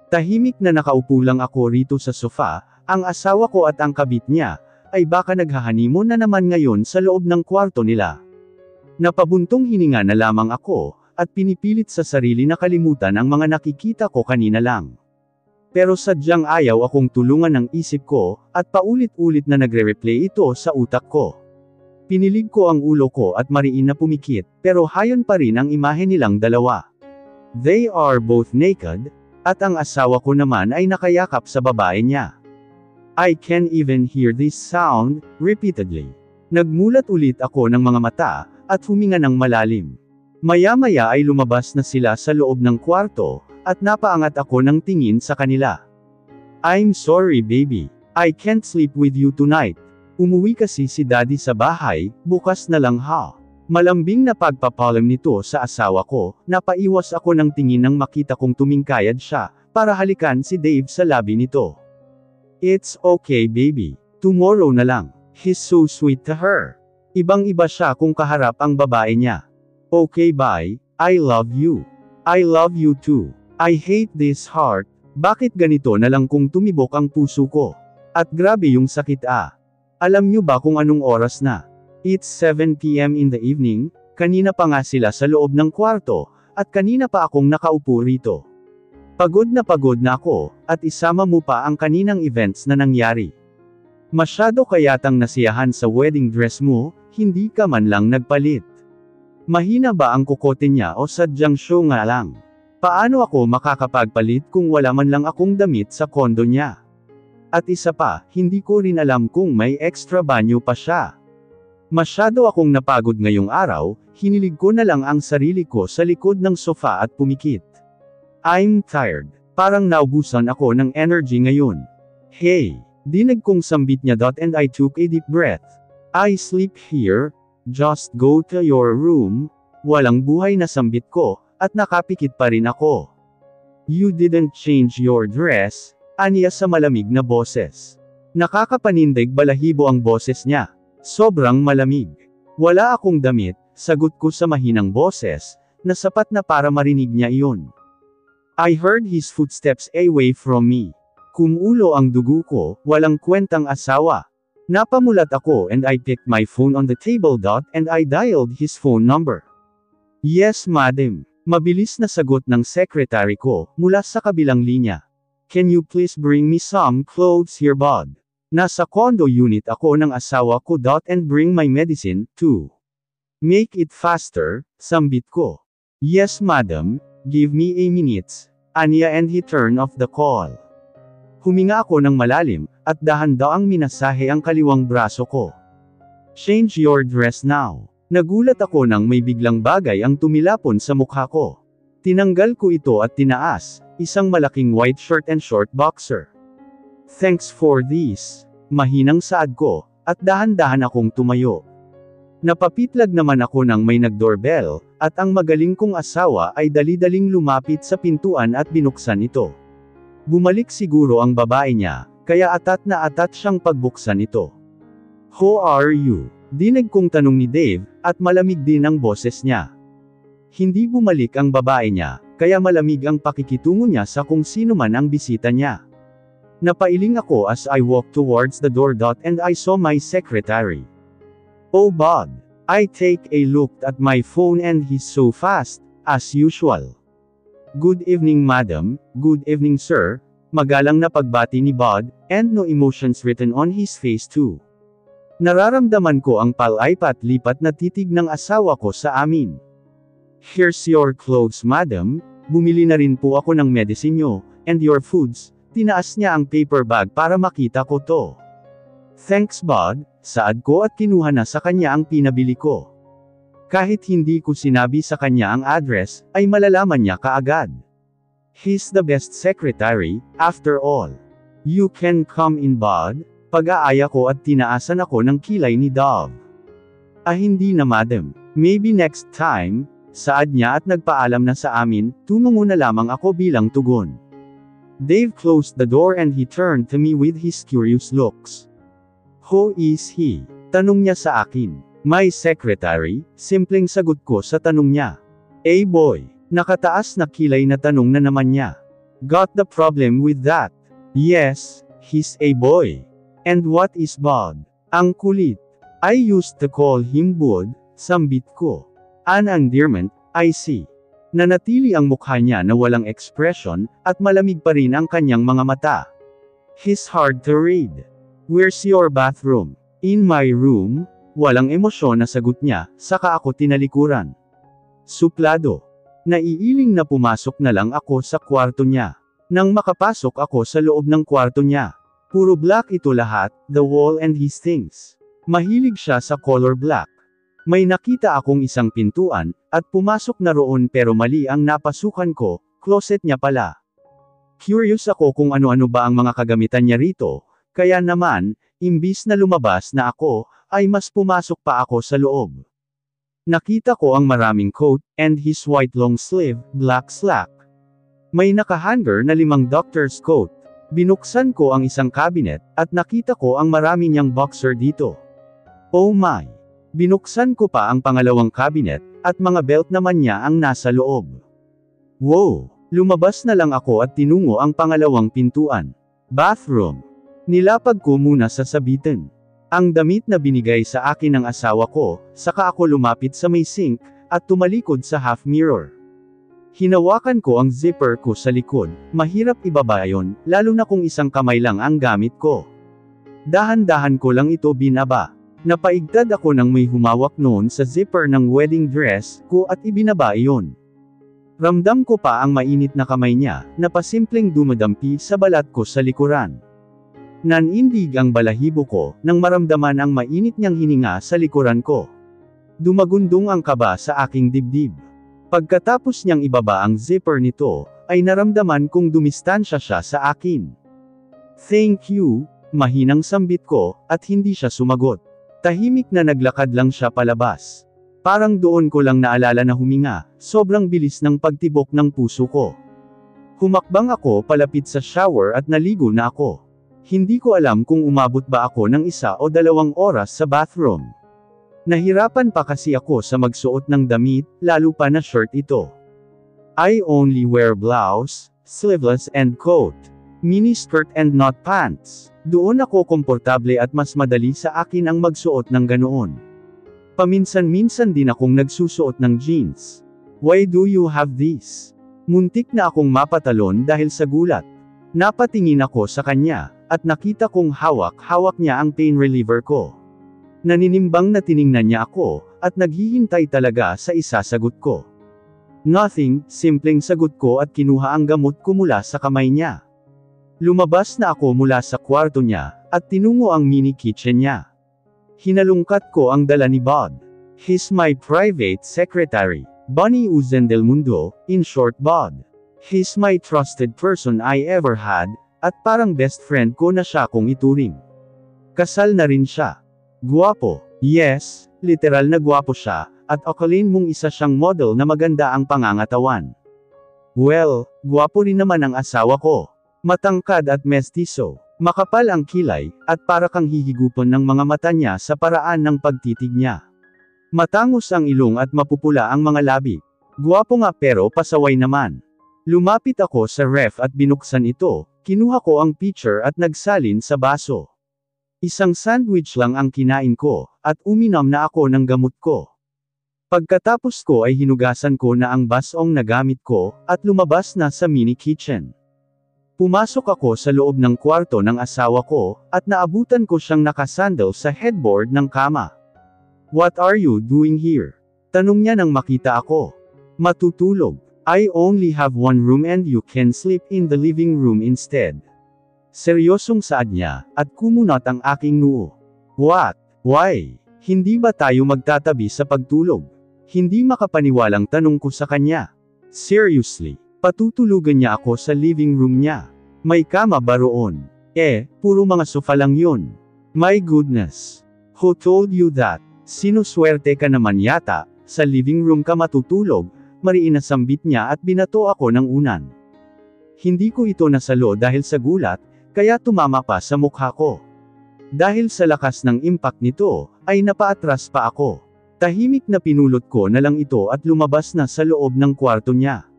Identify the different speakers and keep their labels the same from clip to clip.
Speaker 1: Tahimik na nakaupo lang ako rito sa sofa, ang asawa ko at ang kabit niya, ay baka naghahanimon na naman ngayon sa loob ng kwarto nila. Napabuntong hininga na lamang ako, at pinipilit sa sarili na kalimutan ang mga nakikita ko kanina lang. Pero sadyang ayaw akong tulungan ng isip ko, at paulit-ulit na nagre-replay ito sa utak ko. Pinilig ko ang ulo ko at mariin na pumikit, pero hayon pa rin ang imahe nilang dalawa. They are both naked, at ang asawa ko naman ay nakayakap sa babae niya. I can even hear this sound, repeatedly. Nagmulat ulit ako ng mga mata, at huminga ng malalim. Maya-maya ay lumabas na sila sa loob ng kwarto, at napaangat ako ng tingin sa kanila. I'm sorry baby, I can't sleep with you tonight. Umuwi kasi si daddy sa bahay, bukas na lang ha. Malambing na pagpapalam nito sa asawa ko, napaiwas ako ng tingin nang makita kong tumingkayad siya, para halikan si Dave sa labi nito. It's okay baby, tomorrow na lang. He's so sweet to her. Ibang-iba siya kung kaharap ang babae niya. Okay bye, I love you. I love you too. I hate this heart, bakit ganito na lang kung tumibok ang puso ko? At grabe yung sakit ah. Alam nyo ba kung anong oras na? It's 7 PM in the evening, kanina pa nga sila sa loob ng kwarto, at kanina pa akong nakaupo rito. Pagod na ako, at isama mo pa ang kaninang events na nangyari. Masyado kayatang nasiyahan sa wedding dress mo, hindi ka man lang nagpalit. Mahina ba ang kukote niya o sadyang show nga lang? Paano ako makakapagpalit kung wala man lang akong damit sa kondo niya? At isa pa, hindi ko rin alam kung may extra banyo pa siya. Masyado akong napagod ngayong araw, hinilig ko na lang ang sarili ko sa likod ng sofa at pumikit. I'm tired. Parang naubusan ako ng energy ngayon. Hey, dinig kong sambit niya and I took a deep breath. I sleep here, just go to your room. Walang buhay na sambit ko, at nakapikit pa rin ako. You didn't change your dress, aniya sa malamig na boses. Nakakapanindig balahibo ang boses niya. Sobrang malamig. Wala akong damit, sagot ko sa mahinang boses, na sapat na para marinig niya iyon. I heard his footsteps away from me. Kumulo ang dugo ko, walang kwentang asawa. Napamulat ako and I picked my phone on the table and I dialed his phone number. Yes madam. Mabilis na sagot ng secretary ko, mula sa kabilang linya. Can you please bring me some clothes here bud? Nasa condo unit ako ng asawa ko and bring my medicine, too. Make it faster, sambit ko. Yes madam, give me a minute, aniya and he turned off the call. Huminga ako ng malalim, at dahan-daang minasahe ang kaliwang braso ko. Change your dress now. Nagulat ako nang may biglang bagay ang tumilapon sa mukha ko. Tinanggal ko ito at tinaas, isang malaking white shirt and short boxer. Thanks for this. Mahinang saad ko, at dahan-dahan akong tumayo. Napapitlag naman ako nang may nag-doorbell, at ang magaling kong asawa ay dali-daling lumapit sa pintuan at binuksan ito. Bumalik siguro ang babae niya, kaya atat na atat siyang pagbuksan ito. Who are you? Dinig kong tanong ni Dave, at malamig din ang boses niya. Hindi bumalik ang babae niya, kaya malamig ang pakikitungo niya sa kung sino man ang bisita niya. Napailing ako as I walked towards the door and I saw my secretary. Oh Bob! I take a look at my phone and he's so fast, as usual. Good evening madam, good evening sir, magalang na pagbati ni Bod, and no emotions written on his face too. Nararamdaman ko ang palaipat-lipat na titig ng asawa ko sa amin. Here's your clothes madam, bumili na rin po ako ng medicine nyo, and your foods. Tinaas niya ang paper bag para makita ko to. Thanks Bod, saad ko at kinuha na sa kanya ang pinabili ko. Kahit hindi ko sinabi sa kanya ang address, ay malalaman niya kaagad. He's the best secretary, after all. You can come in Bod, pag-aaya ko at tinaasan ako ng kilay ni Dove. Hindi na madam, maybe next time, saad niya at nagpaalam na sa amin, tumungo na lamang ako bilang tugon. Dave closed the door and he turned to me with his curious looks. Who is he? Tanong niya sa akin. My secretary, simpleng sagot ko sa tanong niya. Boy, nakataas na kilay na tanong na naman niya. Got the problem with that? Yes, he's a boy. And what is Bod? Ang kulit. I used to call him Bod, sambit ko. An endearment, I see. Nanatili ang mukha niya na walang ekspresyon, at malamig pa rin ang kanyang mga mata. He's hard to read. Where's your bathroom? In my room? Walang emosyon na sagot niya, saka ako tinalikuran. Suplado. Naiiling na pumasok na lang ako sa kwarto niya. Nang makapasok ako sa loob ng kwarto niya. Puro black ito lahat, the wall and his things. Mahilig siya sa color black. May nakita akong isang pintuan, at pumasok na roon pero mali ang napasukan ko, closet niya pala. Curious ako kung ano-ano ba ang mga kagamitan niya rito, kaya naman, imbis na lumabas na ako, ay mas pumasok pa ako sa loob. Nakita ko ang maraming coat, and his white long sleeve, black slack. May nakahanger na 5 doctor's coat. Binuksan ko ang isang cabinet, at nakita ko ang marami niyang boxer dito. Oh my! Binuksan ko pa ang pangalawang cabinet, at mga belt naman niya ang nasa loob. Wow! Lumabas na lang ako at tinungo ang pangalawang pintuan. Bathroom. Nilapag ko muna sa sabitan. Ang damit na binigay sa akin ng asawa ko, saka ako lumapit sa may sink, at tumalikod sa half mirror. Hinawakan ko ang zipper ko sa likod, mahirap ibaba yon, lalo na kung isang kamay lang ang gamit ko. Dahan-dahan ko lang ito binaba. Napaigtad ako nang may humawak noon sa zipper ng wedding dress ko at ibinaba iyon. Ramdam ko pa ang mainit na kamay niya, na pasimpleng dumadampi sa balat ko sa likuran. Nanindig ang balahibo ko, nang maramdaman ang mainit niyang hininga sa likuran ko. Dumagundong ang kaba sa aking dibdib. Pagkatapos niyang ibaba ang zipper nito, ay naramdaman kong dumistansya siya sa akin. Thank you, mahinang sambit ko, at hindi siya sumagot. Tahimik na naglakad lang siya palabas. Parang doon ko lang naalala na huminga, sobrang bilis ng pagtibok ng puso ko. Humakbang ako palapit sa shower at naligo na ako. Hindi ko alam kung umabot ba ako ng 1 o 2 oras sa bathroom. Nahirapan pa kasi ako sa magsuot ng damit, lalo pa na shirt ito. I only wear blouse, sleeveless and coat. Mini skirt and not pants. Doon ako komportable at mas madali sa akin ang magsuot ng ganoon. Paminsan-minsan din akong nagsusuot ng jeans. Why do you have this? Muntik na akong mapatalon dahil sa gulat. Napatingin ako sa kanya, at nakita kong hawak-hawak niya ang pain reliever ko. Naninimbang na tiningnan niya ako, at naghihintay talaga sa isasagot ko. Nothing, simpleng sagot ko at kinuha ang gamot ko mula sa kamay niya. Lumabas na ako mula sa kwarto niya, at tinungo ang mini kitchen niya. Hinalungkat ko ang dala ni Bod. He's my private secretary. Bonnie Uzen del Mundo, in short Bod. He's my trusted person I ever had, at parang best friend ko na siya kung ituring. Kasal na rin siya. Guwapo. Yes, literal na guwapo siya, at akalin mong isa siyang model na maganda ang pangangatawan. Well, guwapo rin naman ang asawa ko. Matangkad at mestizo. Makapal ang kilay, at para kang hihigupan ng mga mata niya sa paraan ng pagtitig niya. Matangos ang ilong at mapupula ang mga labi. Guwapo nga pero pasaway naman. Lumapit ako sa ref at binuksan ito, kinuha ko ang pitcher at nagsalin sa baso. Isang sandwich lang ang kinain ko, at uminom na ako ng gamot ko. Pagkatapos ko ay hinugasan ko na ang basong na gamit ko, at lumabas na sa mini kitchen. Pumasok ako sa loob ng kwarto ng asawa ko, at naabutan ko siyang nakasandal sa headboard ng kama. What are you doing here? Tanong niya nang makita ako. Matutulog. I only have one room and you can sleep in the living room instead. Seryosong saad niya, at kumunot ang aking noo. What? Why? Hindi ba tayo magtatabi sa pagtulog? Hindi makapaniwalang tanong ko sa kanya. Seriously, patutulugan niya ako sa living room niya. May kama ba roon? Puro mga sofa lang yun. My goodness. Who told you that? Sinuswerte ka naman yata, sa living room ka matutulog, mariin na sambit niya at binato ako ng unan. Hindi ko ito nasalo dahil sa gulat, kaya tumama pa sa mukha ko. Dahil sa lakas ng impact nito, ay napaatras pa ako. Tahimik na pinulot ko na lang ito at lumabas na sa loob ng kwarto niya.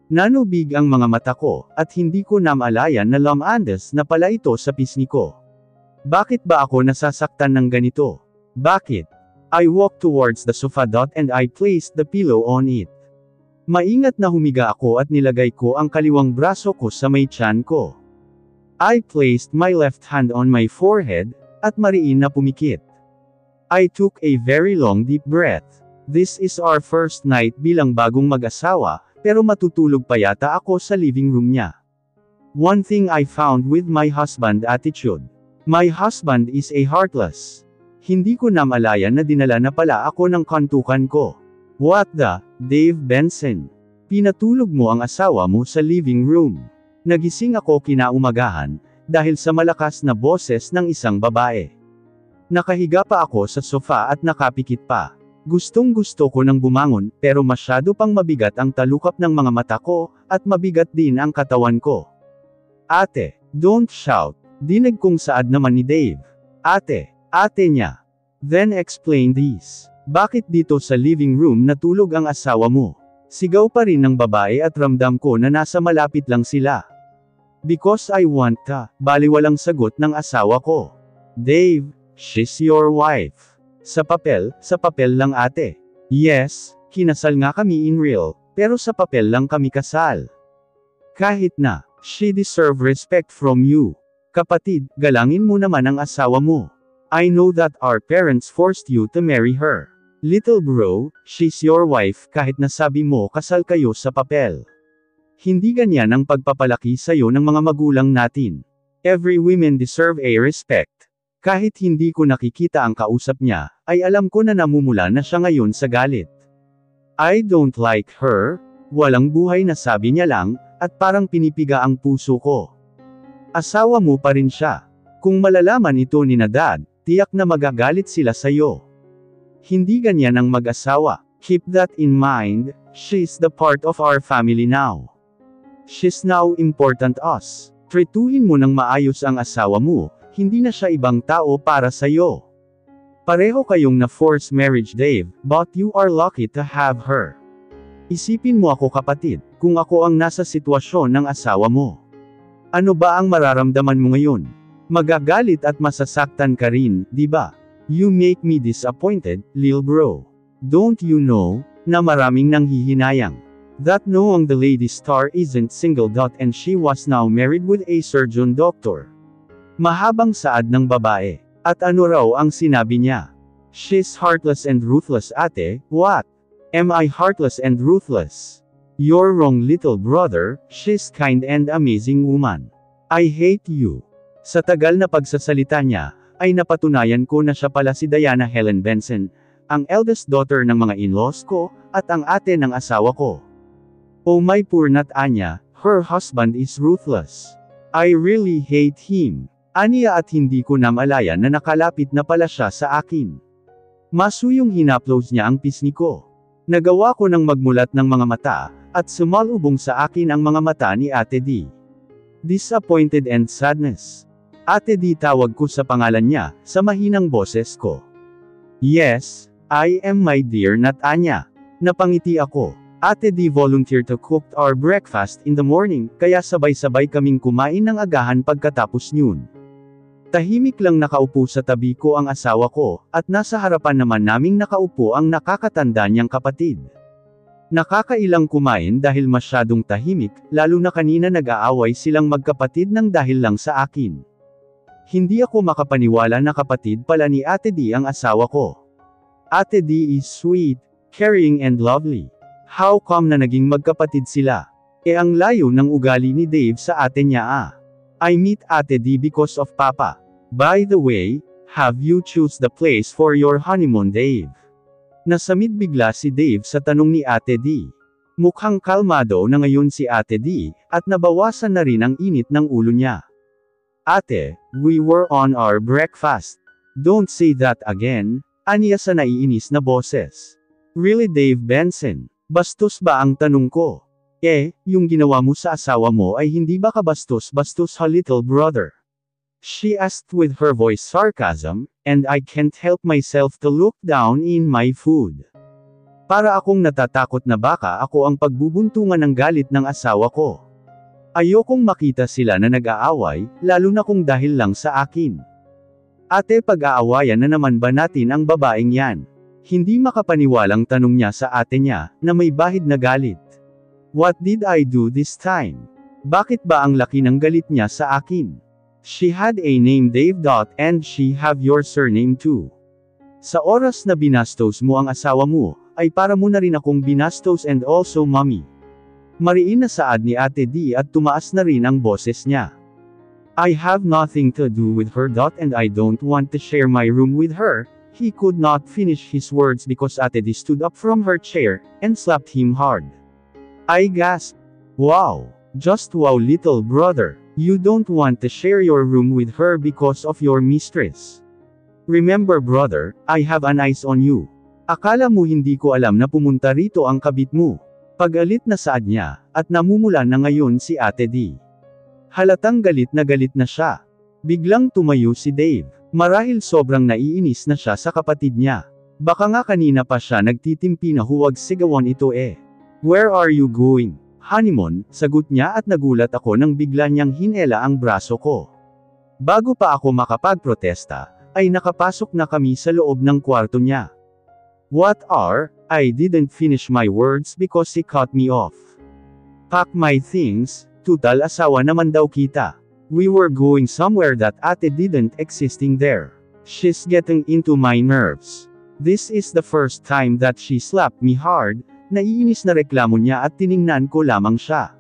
Speaker 1: Nanubig ang mga mata ko, at hindi ko namalayan na lamandas na pala ito sa pisngi ko. Bakit ba ako nasasaktan ng ganito? Bakit? I walked towards the sofa and I placed the pillow on it. Maingat na humiga ako at nilagay ko ang kaliwang braso ko sa may tiyan ko. I placed my left hand on my forehead, at mariin na pumikit. I took a very long deep breath. This is our first night bilang bagong mag-asawa, pero matutulog pa yata ako sa living room niya. One thing I found with my husband attitude. My husband is a heartless. Hindi ko namalayan na dinala na pala ako ng kantukan ko. What the, Dave Benson? Pinatulog mo ang asawa mo sa living room. Nagising ako kinaumagahan, dahil sa malakas na boses ng isang babae. Nakahiga pa ako sa sofa at nakapikit pa. Gustong-gusto ko nang bumangon, pero masyado pang mabigat ang talukap ng mga mata ko, at mabigat din ang katawan ko. Ate, don't shout. Dinig kong saad naman ni Dave. Ate niya. Then explain this. Bakit dito sa living room natulog ang asawa mo? Sigaw pa rin ng babae at ramdam ko na nasa malapit lang sila. Because I want ka, baliwalang sagot ng asawa ko. Dave, she's your wife. Sa papel lang ate. Yes, kinasal nga kami in real, pero sa papel lang kami kasal. Kahit na, she deserve respect from you. Kapatid, galangin mo naman ang asawa mo. I know that our parents forced you to marry her. Little bro, she's your wife kahit nasabi mo kasal kayo sa papel. Hindi ganyan ang pagpapalaki sa'yo ng mga magulang natin. Every woman deserve a respect. Kahit hindi ko nakikita ang kausap niya, ay alam ko na namumula na siya ngayon sa galit. I don't like her, walang buhay na sabi niya lang, at parang pinipiga ang puso ko. Asawa mo pa rin siya. Kung malalaman ito ni Dad, tiyak na magagalit sila sa'yo. Hindi ganyan ang mag-asawa. Keep that in mind, she's the part of our family now. She's now important us. Treatuhin mo ng maayos ang asawa mo, hindi na siya ibang tao para sa'yo. Pareho kayong na forced marriage Dave, but you are lucky to have her. Isipin mo ako kapatid, kung ako ang nasa sitwasyon ng asawa mo. Ano ba ang mararamdaman mo ngayon? Magagalit at masasaktan ka rin, di ba? You make me disappointed, lil bro. Don't you know, na maraming nanghihinayang. That knowing the lady star isn't single. And she was now married with a surgeon doctor. Mahabang saad ng babae. At ano raw ang sinabi niya? She's heartless and ruthless ate, what? Am I heartless and ruthless? You're wrong little brother, she's kind and amazing woman. I hate you. Sa tagal na pagsasalita niya, ay napatunayan ko na siya pala si Diana Helen Benson, ang eldest daughter ng mga in-laws ko, at ang ate ng asawa ko. Oh my poor Nat Anya, her husband is ruthless. I really hate him. Aniya at hindi ko namalayan na nakalapit na pala siya sa akin. Masuyong hinaplos niya ang pisngi ko. Nagawa ko ng magmulat ng mga mata, at sumalubong sa akin ang mga mata ni Ate D. Disappointed and sadness. Ate D tawag ko sa pangalan niya, sa mahinang boses ko. Yes, I am my dear Nat Anya. Napangiti ako. Ate D volunteered to cook our breakfast in the morning, kaya sabay-sabay kaming kumain ng agahan pagkatapos nyun. Tahimik lang nakaupo sa tabi ko ang asawa ko, at nasa harapan naman naming nakaupo ang nakakatanda niyang kapatid. Nakakailang kumain dahil masyadong tahimik, lalo na kanina nag-aaway silang magkapatid ng dahil lang sa akin. Hindi ako makapaniwala na kapatid pala ni Ate D ang asawa ko. Ate D is sweet, caring and lovely. How come na naging magkapatid sila? Ang layo ng ugali ni Dave sa ate niya ah. I meet Ate D because of Papa. By the way, have you choose the place for your honeymoon Dave? Nasamid bigla si Dave sa tanong ni Ate D. Mukhang kalmado na ngayon si Ate D, at nabawasan na rin ang init ng ulo niya. Ate, we were on our breakfast. Don't say that again, aniya sa naiinis na boses. Really Dave Benson? Bastos ba ang tanong ko? Yung ginawa mo sa asawa mo ay hindi ba kabastos-bastos ha little brother? She asked with her voice sarcasm, and I can't help myself to look down in my food. Para akong natatakot na baka ako ang pagbubuntungan ng galit ng asawa ko. Ayokong makita sila na nag-aaway, lalo na kung dahil lang sa akin. Ate, pag-aawayan na naman ba natin ang babaeng yan? Hindi makapaniwalang tanong niya sa ate niya, na may bahid na galit. What did I do this time? Bakit ba ang laki ng galit niya sa akin? She had a name Dave. And she have your surname too. Sa oras na binastos mo ang asawa mo, ay para mo na rin akong binastos and also mommy. Mariin na saad ni Ate D at tumaas na rin ang boses niya. I have nothing to do with her. And I don't want to share my room with her. He could not finish his words because Ate D stood up from her chair, and slapped him hard. I gasped. Wow! Just wow, little brother. You don't want to share your room with her because of your mistress. Remember brother, I have an eyes on you. Akala mo hindi ko alam na pumunta rito ang kabit mo. Pagalit na saad niya, at namumula na ngayon si Ate D. Halatang galit na siya. Biglang tumayo si Dave. Marahil sobrang naiinis na siya sa kapatid niya. Baka nga kanina pa siya nagtitimpi na huwag sigawan ito eh. Where are you going? Honeymoon, sagot niya at nagulat ako nang bigla niyang hinela ang braso ko. Bago pa ako makapagprotesta, ay nakapasok na kami sa loob ng kwarto niya. What are? I didn't finish my words because he cut me off. Pack my things, tutal asawa naman daw kita. We were going somewhere that Ate didn't existing there. She's getting into my nerves. This is the first time that she slapped me hard. Naiinis na reklamo niya at tiningnan ko lamang siya.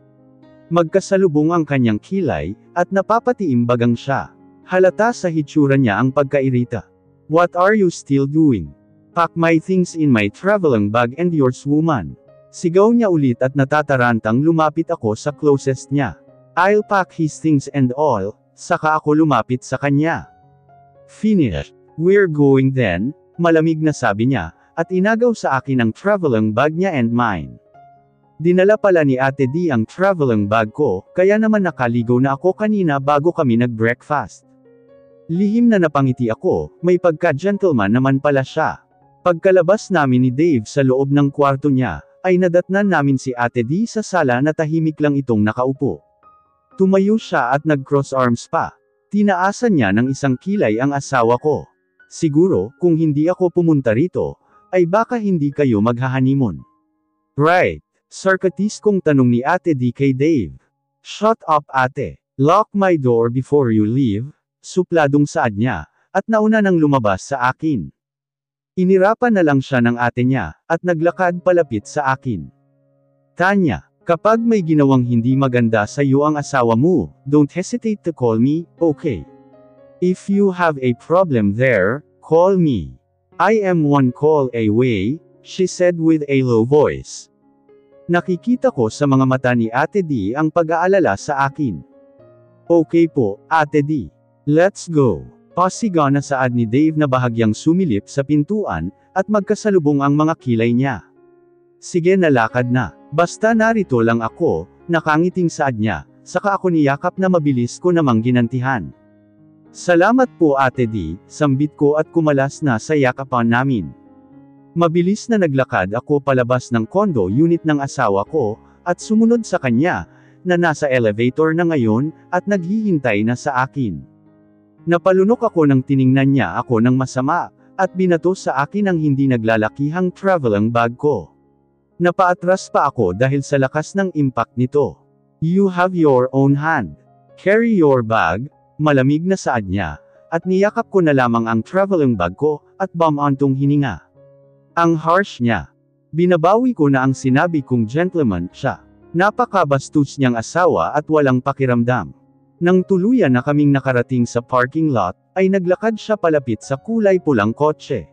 Speaker 1: Magkasalubong ang kanyang kilay, at napapatiimbagang siya. Halata sa hitsura niya ang pagkairita. What are you still doing? Pack my things in my traveling bag and yours woman. Sigaw niya ulit at natatarantang lumapit ako sa closest niya. I'll pack his things and all, saka ako lumapit sa kanya. Finished. We're going then, malamig na sabi niya, at inagaw sa akin ang traveling bag niya and mine. Dinala pala ni Ate D ang traveling bag ko, kaya naman nakaligaw na ako kanina bago kami nag-breakfast. Lihim na napangiti ako, may pagka-gentleman naman pala siya. Pagkalabas namin ni Dave sa loob ng kwarto niya, ay nadatnan namin si Ate D sa sala na tahimik lang itong nakaupo. Tumayo siya at nag-cross arms pa. Tinaasan niya ng isang kilay ang asawa ko. Siguro, kung hindi ako pumunta rito, ay baka hindi kayo maghahanimon. Right. Sarkatis kong tanong ni Ate D kay Dave. Shut up ate. Lock my door before you leave. Supladong saad niya, at nauna nang lumabas sa akin. Inirapan na lang siya ng ate niya, at naglakad palapit sa akin. Tanya, kapag may ginawang hindi maganda sa iyo ang asawa mo, don't hesitate to call me, okay? If you have a problem there, call me. I am one call away, she said with a low voice. Nakikita ko sa mga mata ni Ate D ang pag-aalala sa akin. Okay po, Ate D. Let's go. Pasiga na saad ni Dave na bahagyang sumilip sa pintuan, at magkasalubong ang mga kilay niya. Sige nalakad na. Basta narito lang ako, nakangiting saad niya, saka ako niyakap na mabilis ko namang ginantihan. Salamat po Ate D, sambit ko at kumalas na sa yakapan namin. Mabilis na naglakad ako palabas ng condo unit ng asawa ko, at sumunod sa kanya, na nasa elevator na ngayon, at naghihintay na sa akin. Napalunok ako nang tiningnan niya ako ng masama, at binato sa akin ang hindi naglalakihang traveling bag ko. Napaatras pa ako dahil sa lakas ng impact nito. You have your own hand. Carry your bag, malamig na saad niya, at niyakap ko na lamang ang traveling bag ko, at bumantong hininga. Ang harsh niya. Binabawi ko na ang sinabi kong gentleman siya. Napakabastos niyang asawa at walang pakiramdam. Nang tuluyan na kaming nakarating sa parking lot, ay naglakad siya palapit sa kulay pulang kotse.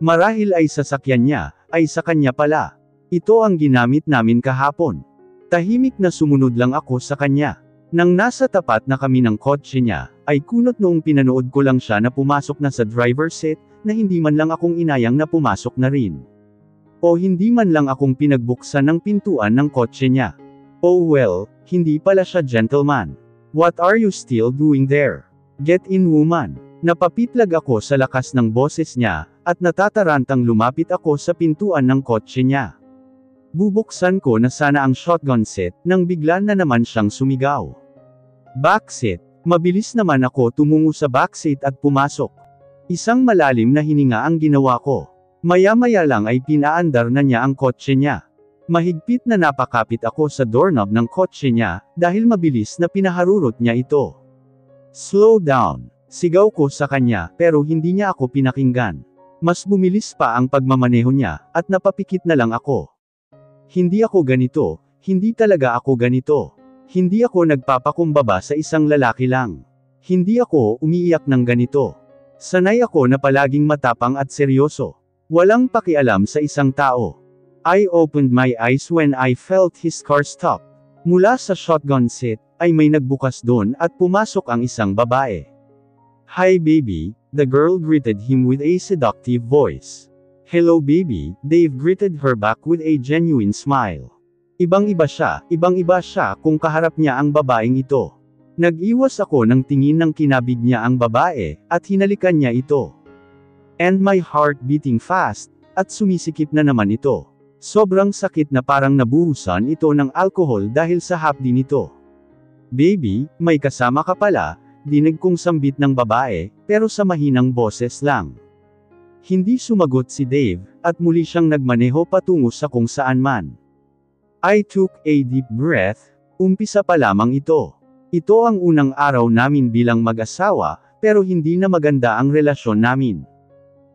Speaker 1: Marahil ay sasakyan niya, ay sa kanya pala. Ito ang ginamit namin kahapon. Tahimik na sumunod lang ako sa kanya. Nang nasa tapat na kami ng kotse niya, ay kunot noong pinanood ko lang siya na pumasok na sa driver's seat, na hindi man lang akong inayang na pumasok na rin. O hindi man lang akong pinagbuksan ng pintuan ng kotse niya. Oh well, hindi pala siya gentleman. What are you still doing there? Get in woman. Napapitlag ako sa lakas ng boses niya, at natatarantang lumapit ako sa pintuan ng kotse niya. Bubuksan ko na sana ang shotgun set, nang bigla na naman siyang sumigaw. Backseat. Mabilis naman ako tumungo sa backseat at pumasok. Isang malalim na hininga ang ginawa ko. Maya-maya lang ay pinaandar na niya ang kotse niya. Mahigpit na napakapit ako sa doorknob ng kotse niya, dahil mabilis na pinaharurot niya ito. Slow down. Sigaw ko sa kanya, pero hindi niya ako pinakinggan. Mas bumilis pa ang pagmamaneho niya, at napapikit na lang ako. Hindi ako ganito, hindi talaga ako ganito. Hindi ako nagpapakumbaba sa isang lalaki lang. Hindi ako umiiyak ng ganito. Sanay ako na palaging matapang at seryoso. Walang pakialam sa isang tao. I opened my eyes when I felt his car stop. Mula sa shotgun seat, ay may nagbukas doon at pumasok ang isang babae. Hi baby, the girl greeted him with a seductive voice. Hello baby, Dave greeted her back with a genuine smile. Ibang-iba siya kung kaharap niya ang babaeng ito. Nag-iwas ako ng tingin ng kinabig niya ang babae, at hinalikan niya ito. And my heart beating fast, at sumisikip na naman ito. Sobrang sakit na parang nabuhusan ito ng alkohol dahil sa hapdi nito. Baby, may kasama ka pala, dinig kong sambit ng babae, pero sa mahinang boses lang. Hindi sumagot si Dave, at muli siyang nagmaneho patungo sa kung saan man. I took a deep breath. Umpisa pa lamang ito. Ito ang unang araw namin bilang mag-asawa, pero hindi na maganda ang relasyon namin.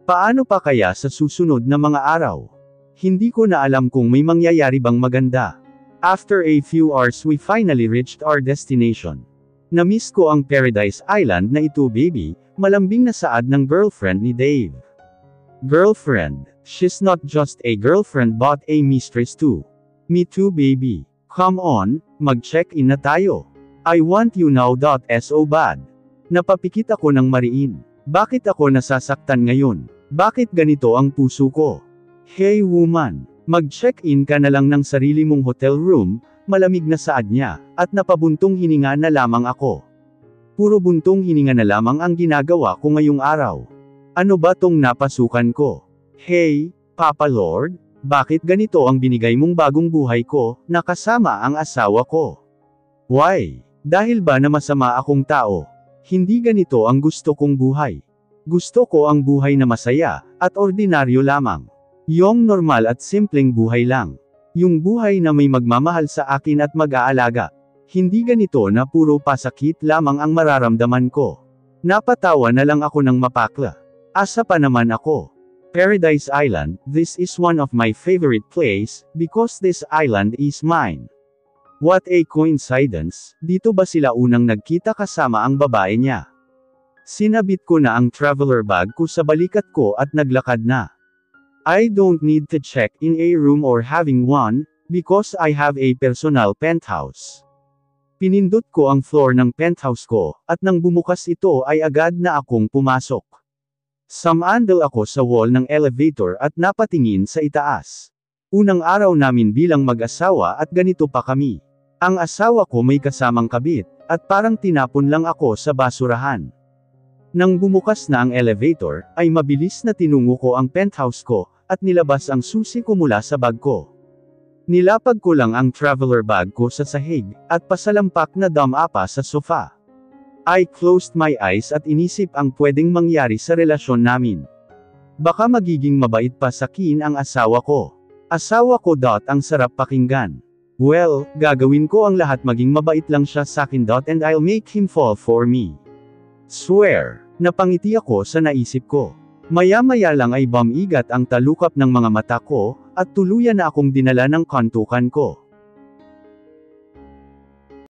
Speaker 1: Paano pa kaya sa susunod na mga araw? Hindi ko na alam kung may mangyayari bang maganda. After a few hours we finally reached our destination. Na-miss ko ang Paradise Island na ito baby, malambing na saad ng girlfriend ni Dave. Girlfriend. She's not just a girlfriend but a mistress too. Me too baby. Come on, mag-check-in na tayo. I want you now. So bad. Napapikit ako ng mariin. Bakit ako nasasaktan ngayon? Bakit ganito ang puso ko? Hey woman, mag-check-in ka na lang ng sarili mong hotel room, malamig na saad niya, at napabuntong hininga na lamang ako. Puro buntong hininga na lamang ang ginagawa ko ngayong araw. Ano ba tong napasukan ko? Hey, Papa Lord? Bakit ganito ang binigay mong bagong buhay ko, na kasama ang asawa ko? Why? Dahil ba na masama akong tao? Hindi ganito ang gusto kong buhay. Gusto ko ang buhay na masaya, at ordinaryo lamang. Yung normal at simpleng buhay lang. Yung buhay na may magmamahal sa akin at mag-aalaga. Hindi ganito na puro pasakit lamang ang mararamdaman ko. Napatawa na lang ako ng mapakla. Asa pa naman ako. Paradise Island, this is one of my favorite place, because this island is mine. What a coincidence, dito ba sila unang nagkita kasama ang babae niya? Sinabit ko na ang traveler bag ko sa balikat ko at naglakad na. I don't need to check in a room or having one, because I have a personal penthouse. Pinindot ko ang floor ng penthouse ko, at nang bumukas ito ay agad na akong pumasok. Sumandal ako sa wall ng elevator at napatingin sa itaas. Unang araw namin bilang mag-asawa at ganito pa kami. Ang asawa ko may kasamang kabit, at parang tinapon lang ako sa basurahan. Nang bumukas na ang elevator, ay mabilis na tinungo ko ang penthouse ko, at nilabas ang susi ko mula sa bag ko. Nilapag ko lang ang traveler bag ko sa sahig, at pasalampak na dumapa sa sofa. I closed my eyes at inisip ang pwedeng mangyari sa relasyon namin. Baka magiging mabait pa sa akin ang asawa ko. Asawa ko. Ang sarap pakinggan. Well, gagawin ko ang lahat maging mabait lang siya sa akin. And I'll make him fall for me. Swear. Napangiti ako sa naisip ko. Maya-maya lang ay bumigat ang talukap ng mga mata ko, at tuluyan na akong dinala ng kantukan ko.